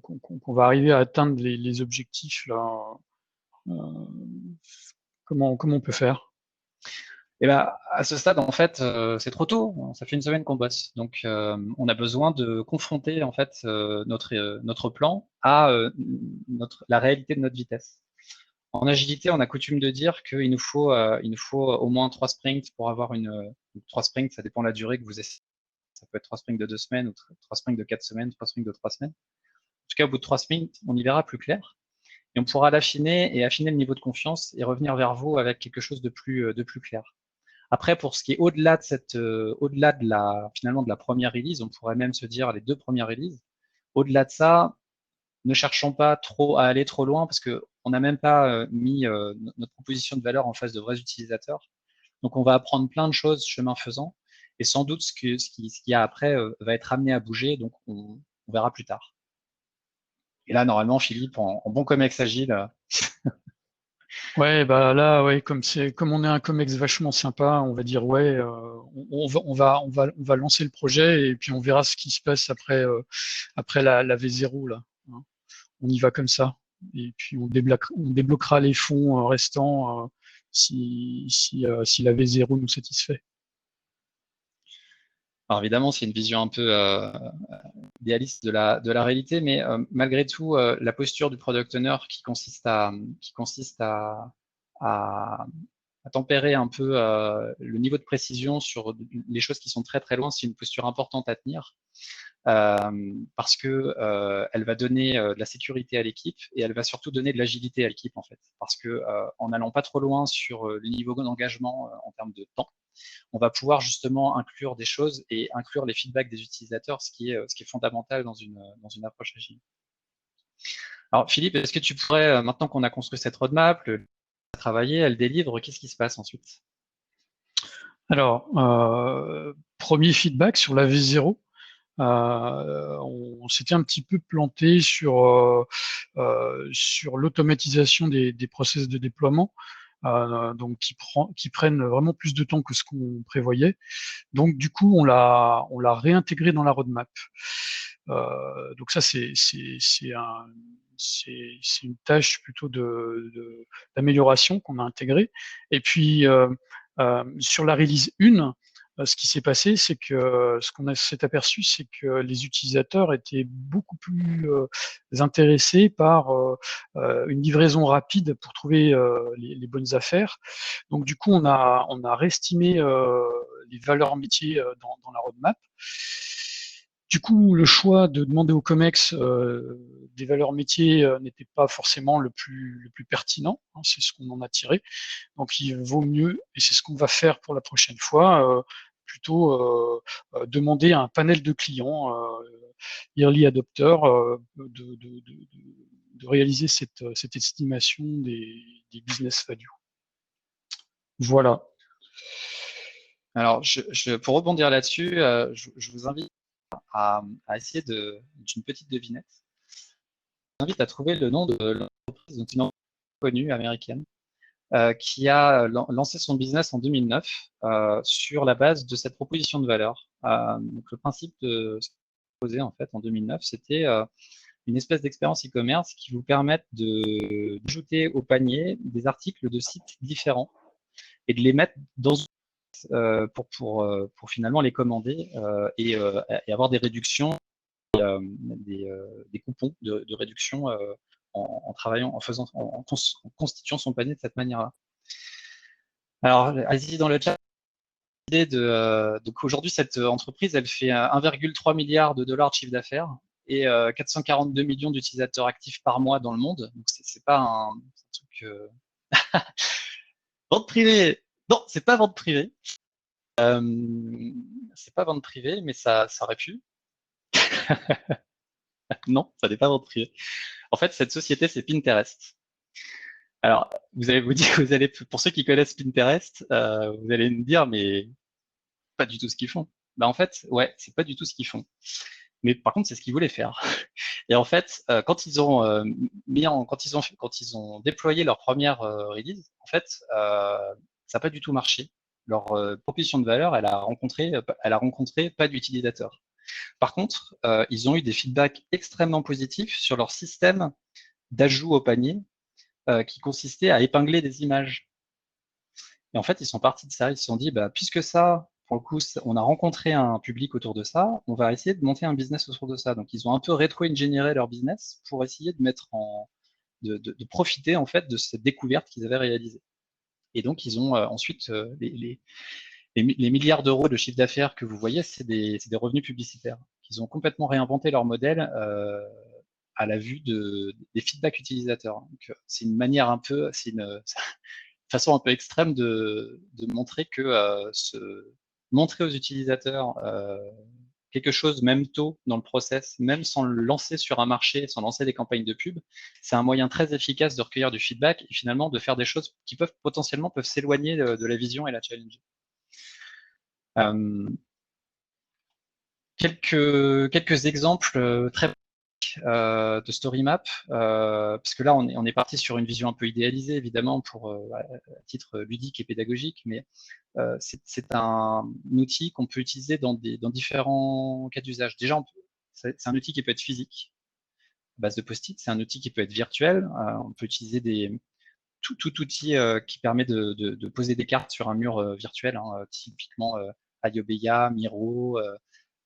qu'on va arriver à atteindre les objectifs là? Euh, comment on peut faire? Et ben, à ce stade, en fait, c'est trop tôt. Ça fait une semaine qu'on bosse, donc on a besoin de confronter en fait notre plan à la réalité de notre vitesse. En agilité, on a coutume de dire qu'il nous faut au moins 3 sprints pour avoir 3 sprints, ça dépend de la durée que vous essayez. Ça peut être 3 sprints de 2 semaines ou 3 sprints de 4 semaines, 3 sprints de 3 semaines. En tout cas, au bout de 3 sprints, on y verra plus clair et on pourra l'affiner et affiner le niveau de confiance et revenir vers vous avec quelque chose de plus clair. Après, pour ce qui est au-delà de finalement de la première release, on pourrait même se dire les 2 premières releases. Au-delà de ça, ne cherchons pas trop à aller trop loin parce que on n'a même pas mis notre proposition de valeur en face de vrais utilisateurs. Donc, on va apprendre plein de choses chemin faisant et sans doute ce qu'il y a après va être amené à bouger. Donc, on verra plus tard. Et là, normalement, Philippe, en bon comex agile, Ouais, bah là, ouais, comme on est un comex vachement sympa, on va dire ouais, on va lancer le projet et puis on verra ce qui se passe après la V0 là, hein. On y va comme ça. Et puis on débloquera les fonds restants si la V0 nous satisfait. alors évidemment, c'est une vision un peu idéaliste de la réalité, mais malgré tout, la posture du product owner qui consiste à tempérer un peu le niveau de précision sur les choses qui sont très très loin, c'est une posture importante à tenir parce que elle va donner de la sécurité à l'équipe et elle va surtout donner de l'agilité à l'équipe en fait, parce que en n'allant pas trop loin sur le niveau d'engagement en termes de temps, on va pouvoir justement inclure des choses et inclure les feedbacks des utilisateurs, ce qui est fondamental dans une approche agile. Alors Philippe, est-ce que tu pourrais, maintenant qu'on a construit cette roadmap, travailler, elle délivre, qu'est-ce qui se passe ensuite? Alors, premier feedback sur la V0. On s'était un petit peu planté sur l'automatisation des process de déploiement, donc qui prennent vraiment plus de temps que ce qu'on prévoyait. Donc du coup, on l'a réintégré dans la roadmap. Donc ça, c'est une tâche plutôt d'amélioration qu'on a intégrée. Et puis sur la release 1, ce qui s'est passé, c'est que ce qu'on s'est aperçu, c'est que les utilisateurs étaient beaucoup plus intéressés par une livraison rapide pour trouver les bonnes affaires. Donc du coup, on a réestimé les valeurs métiers dans la roadmap. Du coup, le choix de demander au COMEX des valeurs métiers n'était pas forcément le plus pertinent. Hein, c'est ce qu'on en a tiré. Donc, il vaut mieux, et c'est ce qu'on va faire pour la prochaine fois, plutôt demander à un panel de clients, early adopters, de réaliser cette estimation des business value. Voilà. Alors, pour rebondir là-dessus, je vous invite à essayer d'une petite devinette. Je vous invite à trouver le nom de l'entreprise, donc une entreprise connue américaine, qui a lancé son business en 2009 sur la base de cette proposition de valeur. Donc le principe de ce qu'on proposait en fait en 2009, c'était une espèce d'expérience e-commerce qui vous permette d'ajouter au panier des articles de sites différents et de les mettre dans pour finalement les commander et avoir des réductions, des coupons de réduction en travaillant, en constituant son panier de cette manière-là. Alors, allez-y dans le chat. Donc aujourd'hui, cette entreprise, elle fait 1,3 milliard de dollars de chiffre d'affaires et 442 millions d'utilisateurs actifs par mois dans le monde. Donc c'est pas un truc vente privée. Non, c'est pas vente privée. C'est pas vente privée, mais ça aurait pu. Non, ça n'est pas vente privée. En fait, cette société, c'est Pinterest. Alors, vous allez vous dire, pour ceux qui connaissent Pinterest, vous allez me dire, mais pas du tout ce qu'ils font. Bah en fait, ouais, c'est pas du tout ce qu'ils font. Mais par contre, c'est ce qu'ils voulaient faire. Et en fait, quand ils ont quand ils ont déployé leur première release, en fait, ça n'a pas du tout marché. Leur proposition de valeur, elle a rencontré pas d'utilisateurs. Par contre, ils ont eu des feedbacks extrêmement positifs sur leur système d'ajout au panier qui consistait à épingler des images. Et en fait, ils sont partis de ça. Ils se sont dit, bah, puisque ça, pour le coup, on a rencontré un public autour de ça, on va essayer de monter un business autour de ça. Donc, ils ont un peu rétro-ingénieré leur business pour essayer de mettre de profiter en fait de cette découverte qu'ils avaient réalisée. Et donc, ils ont ensuite les milliards d'euros de chiffre d'affaires que vous voyez, c'est des revenus publicitaires. Ils ont complètement réinventé leur modèle à la vue des feedbacks utilisateurs. C'est une manière un peu, c'est une façon un peu extrême de montrer que montrer aux utilisateurs quelque chose même tôt dans le process, même sans le lancer sur un marché, sans lancer des campagnes de pub, c'est un moyen très efficace de recueillir du feedback et finalement de faire des choses qui peuvent potentiellement s'éloigner de la vision et la challenger. Quelques exemples très de story map, parce que là on est parti sur une vision un peu idéalisée évidemment pour à titre ludique et pédagogique, mais c'est un outil qu'on peut utiliser dans différents cas d'usage. Déjà, c'est un outil qui peut être physique, à base de post-it, c'est un outil qui peut être virtuel, on peut utiliser tout outil qui permet de poser des cartes sur un mur virtuel, hein, typiquement Ayobeya, Miro.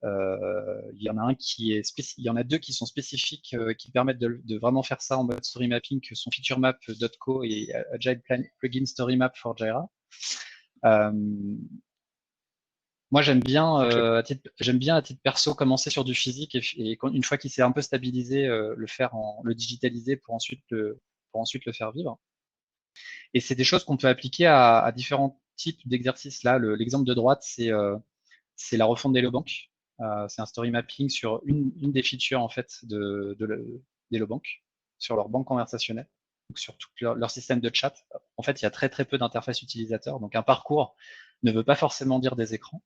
Il y en a un il y en a deux qui sont spécifiques, qui permettent de vraiment faire ça en mode story mapping, que sont featuremap.co et Agile Plugin Story Map for Jira. Moi, j'aime bien à titre perso commencer sur du physique et une fois qu'il s'est un peu stabilisé, le digitaliser pour ensuite le faire vivre. Et c'est des choses qu'on peut appliquer à différents types d'exercices. Là, l'exemple de droite, c'est la refonte d'Hellobank. C'est un story mapping sur une des features en fait d'Hellobank. sur leur banque conversationnelle, donc sur tout leur système de chat. En fait, il y a très peu d'interfaces utilisateurs, donc un parcours ne veut pas forcément dire des écrans.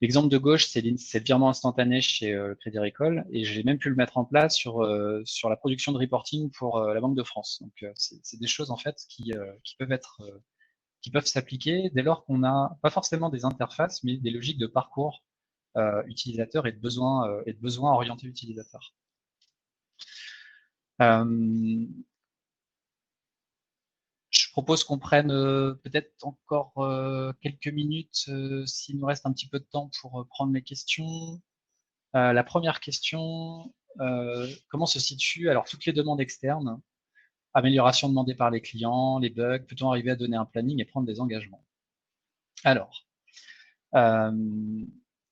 L'exemple de gauche, c'est le virement instantané chez Crédit Agricole, et j'ai même pu le mettre en place sur la production de reporting pour la Banque de France. Donc c'est des choses en fait qui peuvent s'appliquer dès lors qu'on n'a pas forcément des interfaces, mais des logiques de parcours utilisateur et de besoins orientés utilisateurs. Je propose qu'on prenne peut-être encore quelques minutes s'il nous reste un petit peu de temps pour prendre les questions. La première question, comment se situe alors toutes les demandes externes, amélioration demandée par les clients, les bugs, peut-on arriver à donner un planning et prendre des engagements? Alors, il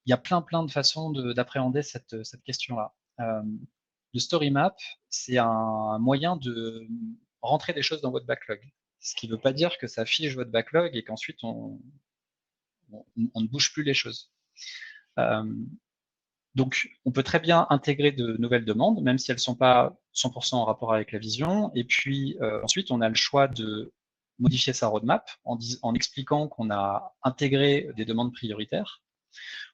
y a plein de façons d'appréhender cette question-là. Le story map, c'est un moyen de rentrer des choses dans votre backlog. Ce qui ne veut pas dire que ça fiche votre backlog et qu'ensuite on ne bouge plus les choses. Donc, on peut très bien intégrer de nouvelles demandes, même si elles ne sont pas 100% en rapport avec la vision. Et puis, ensuite, on a le choix de modifier sa roadmap en expliquant qu'on a intégré des demandes prioritaires,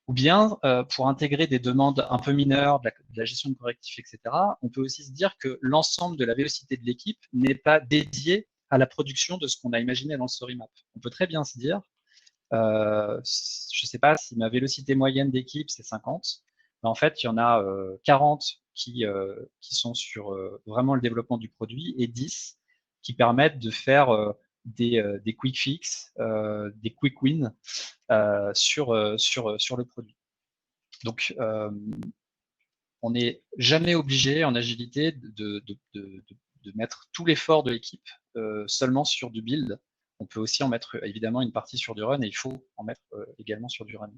ou bien pour intégrer des demandes un peu mineures, de la gestion de correctifs, etc. On peut aussi se dire que l'ensemble de la vélocité de l'équipe n'est pas dédié à la production de ce qu'on a imaginé dans le story map. On peut très bien se dire, je ne sais pas si ma vélocité moyenne d'équipe c'est 50, mais en fait il y en a 40 qui sont sur vraiment le développement du produit et 10 qui permettent de faire des quick fix, des quick wins sur le produit. Donc on n'est jamais obligé en agilité de mettre tout l'effort de l'équipe seulement sur du build. On peut aussi en mettre évidemment une partie sur du run et il faut en mettre également sur du run.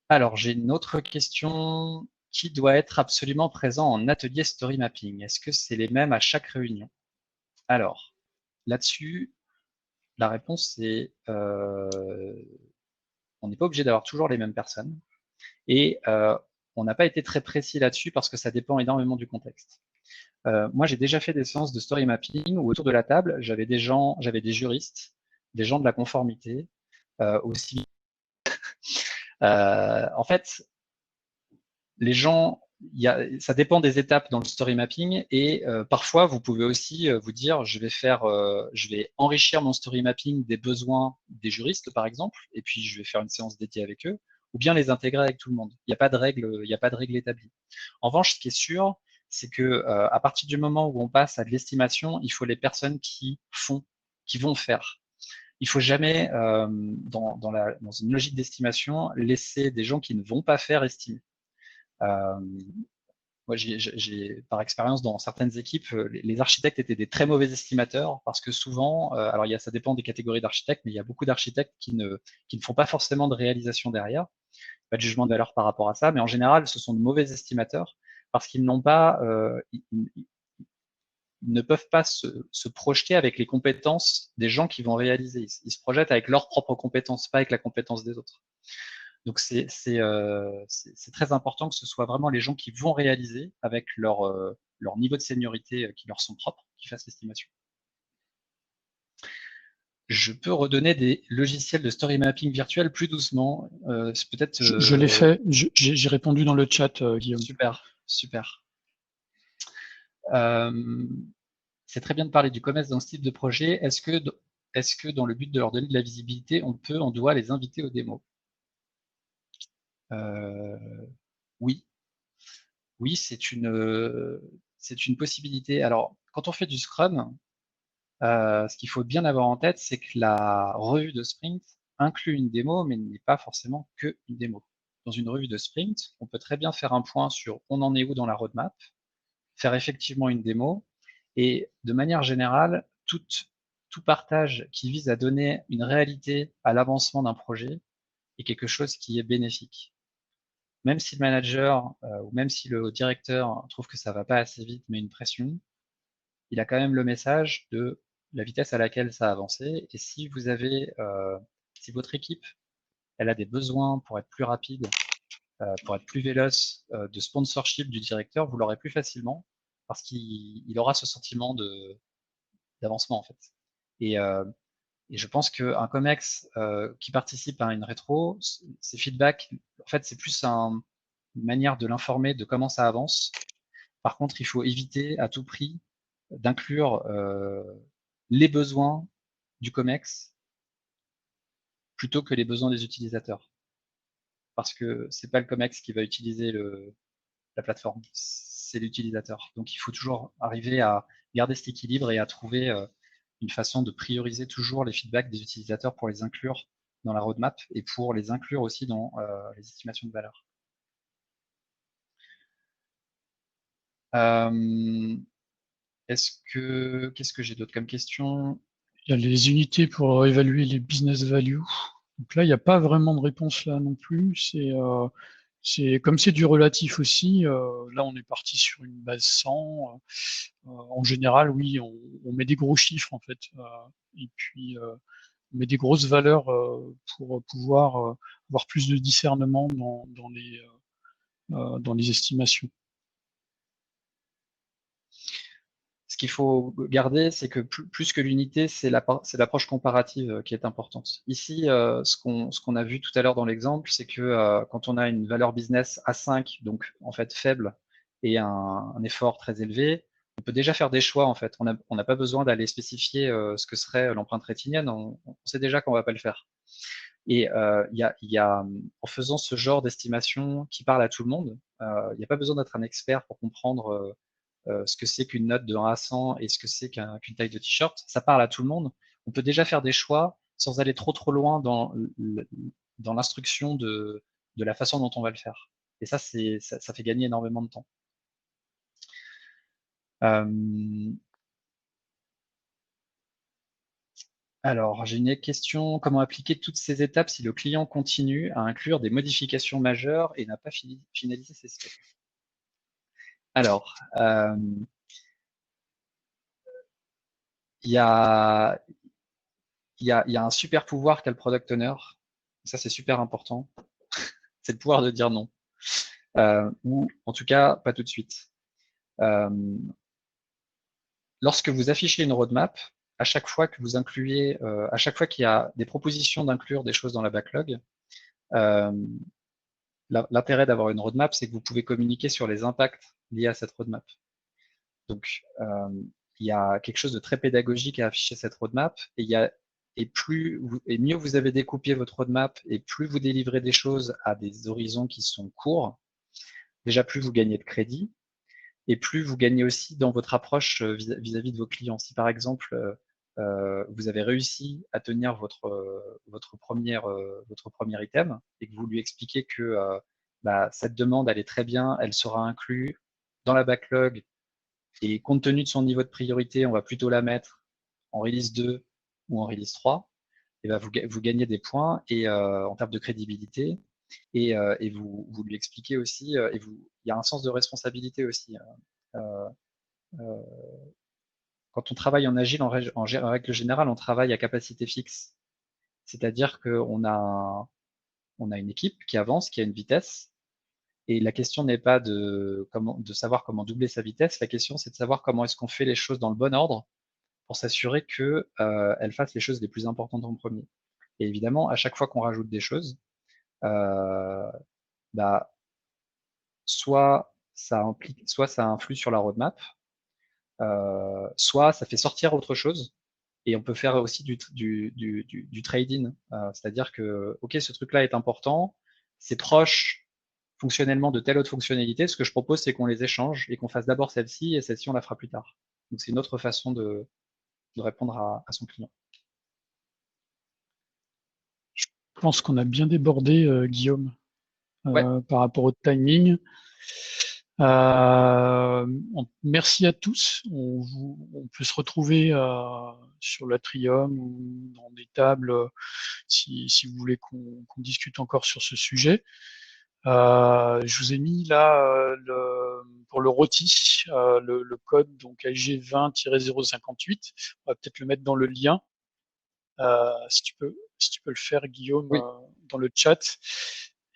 Alors, j'ai une autre question. Qui doit être absolument présent en atelier story mapping? Est-ce que c'est les mêmes à chaque réunion? Alors, là-dessus, la réponse c'est on n'est pas obligé d'avoir toujours les mêmes personnes. Et on n'a pas été très précis là-dessus parce que ça dépend énormément du contexte. Moi, j'ai déjà fait des séances de story mapping où autour de la table, j'avais des juristes, des gens de la conformité, aussi. En fait, les gens, ça dépend des étapes dans le story mapping et parfois, vous pouvez aussi vous dire, je vais enrichir mon story mapping des besoins des juristes, par exemple, et puis je vais faire une séance dédiée avec eux, ou bien les intégrer avec tout le monde. Il n'y a pas de règle établie. En revanche, ce qui est sûr, c'est que à partir du moment où on passe à de l'estimation, il faut les personnes qui vont faire. Il faut jamais, dans une logique d'estimation, laisser des gens qui ne vont pas faire estimer. Moi, j'ai par expérience dans certaines équipes, les architectes étaient des très mauvais estimateurs parce que souvent, alors ça dépend des catégories d'architectes, mais il y a beaucoup d'architectes qui ne font pas forcément de réalisation derrière. Pas de jugement de valeur par rapport à ça, mais en général, ce sont de mauvais estimateurs parce qu'ils n'ont pas, ils ne peuvent pas se projeter avec les compétences des gens qui vont réaliser. Ils se projettent avec leurs propres compétences, pas avec la compétence des autres. Donc c'est très important que ce soit vraiment les gens qui vont réaliser avec leur niveau de seniorité qui leur sont propres, qui fassent l'estimation. Je peux redonner des logiciels de story mapping virtuel plus doucement. Peut-être. Je l'ai fait. J'ai répondu dans le chat, Guillaume. Super. C'est très bien de parler du commerce dans ce type de projet. Est-ce que dans le but de leur donner de la visibilité, on doit les inviter aux démos? Oui, c'est une possibilité. Alors, quand on fait du Scrum, ce qu'il faut bien avoir en tête, c'est que la revue de sprint inclut une démo, mais n'est pas forcément que une démo. Dans une revue de sprint, on peut très bien faire un point sur on en est où dans la roadmap, faire effectivement une démo, et de manière générale, tout partage qui vise à donner une réalité à l'avancement d'un projet est quelque chose qui est bénéfique. Même si le manager ou même si le directeur trouve que ça va pas assez vite, mais une pression, il a quand même le message de la vitesse à laquelle ça a avancé. Et si si votre équipe, elle a des besoins pour être plus rapide pour être plus véloce de sponsorship du directeur, vous l'aurez plus facilement parce qu'il aura ce sentiment d'avancement en fait. Et je pense qu'un COMEX qui participe à une rétro, ces feedbacks, en fait, c'est plus une manière de l'informer de comment ça avance. Par contre, il faut éviter à tout prix d'inclure les besoins du COMEX plutôt que les besoins des utilisateurs. Parce que c'est pas le COMEX qui va utiliser la plateforme, c'est l'utilisateur. Donc il faut toujours arriver à garder cet équilibre et à trouver une façon de prioriser toujours les feedbacks des utilisateurs pour les inclure dans la roadmap et pour les inclure aussi dans les estimations de valeur. Qu'est-ce que j'ai d'autre comme question? Il y a les unités pour évaluer les business value. Donc là, il n'y a pas vraiment de réponse là non plus. Comme c'est du relatif aussi, là on est parti sur une base 100. En général, oui, on met des gros chiffres en fait, et puis on met des grosses valeurs pour pouvoir avoir plus de discernement dans les estimations. Ce qu'il faut garder, c'est que plus que l'unité, c'est l'approche comparative qui est importante. Ici, ce qu'on a vu tout à l'heure dans l'exemple, c'est que quand on a une valeur business à 5, donc en fait faible, et un effort très élevé, on peut déjà faire des choix en fait. On n'a pas besoin d'aller spécifier ce que serait l'empreinte rétinienne, on sait déjà qu'on va pas le faire. Et en faisant ce genre d'estimation qui parle à tout le monde, il n'y a pas besoin d'être un expert pour comprendre ce que c'est qu'une note de 1 à 100 et ce que c'est qu'une taille de t-shirt. Ça parle à tout le monde. On peut déjà faire des choix sans aller trop loin dans l'instruction de la façon dont on va le faire. Et ça fait gagner énormément de temps. Alors, j'ai une question. Comment appliquer toutes ces étapes si le client continue à inclure des modifications majeures et n'a pas finalisé ses specs? Alors, il y a un super pouvoir qu'a le product owner. Ça, c'est super important. C'est le pouvoir de dire non. Ou en tout cas, pas tout de suite. Lorsque vous affichez une roadmap, à chaque fois que vous incluez, à chaque fois qu'il y a des propositions d'inclure des choses dans la backlog, l'intérêt d'avoir une roadmap, c'est que vous pouvez communiquer sur les impacts liés à cette roadmap. Donc, il y a quelque chose de très pédagogique à afficher cette roadmap, et mieux vous avez découpé votre roadmap, et plus vous délivrez des choses à des horizons qui sont courts, déjà plus vous gagnez de crédit, et plus vous gagnez aussi dans votre approche vis-à-vis de vos clients. Si par exemple, vous avez réussi à tenir votre premier item et que vous lui expliquez que cette demande, elle est très bien, elle sera inclue dans la backlog et compte tenu de son niveau de priorité, on va plutôt la mettre en release 2 ou en release 3, et ben vous gagnez des points et en termes de crédibilité et vous lui expliquez aussi, il y a un sens de responsabilité aussi. Quand on travaille en agile, en règle générale, on travaille à capacité fixe. C'est-à-dire qu'on a une équipe qui avance, qui a une vitesse, et la question n'est pas de savoir comment doubler sa vitesse, la question c'est de savoir comment est-ce qu'on fait les choses dans le bon ordre pour s'assurer que elle fasse les choses les plus importantes en premier. Et évidemment, à chaque fois qu'on rajoute des choses, soit ça influe sur la roadmap, soit ça fait sortir autre chose. Et on peut faire aussi du trade-in, c'est-à-dire que, ok, ce truc-là est important, c'est proche fonctionnellement de telle autre fonctionnalité. Ce que je propose, c'est qu'on les échange et qu'on fasse d'abord celle-ci et celle-ci, on la fera plus tard. Donc c'est une autre façon de répondre à son client. Je pense qu'on a bien débordé, Guillaume, Ouais. par rapport au timing. Merci à tous. On peut se retrouver sur l'Atrium ou dans des tables si vous voulez qu'on discute encore sur ce sujet. Je vous ai mis là pour le ROTI le code donc AG20-058. On va peut-être le mettre dans le lien. Si tu peux le faire, Guillaume, Oui. dans le chat.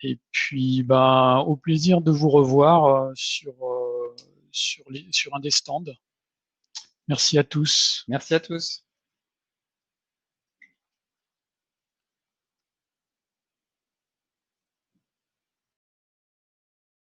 Et puis, ben, au plaisir de vous revoir sur un des stands. Merci à tous. Merci à tous.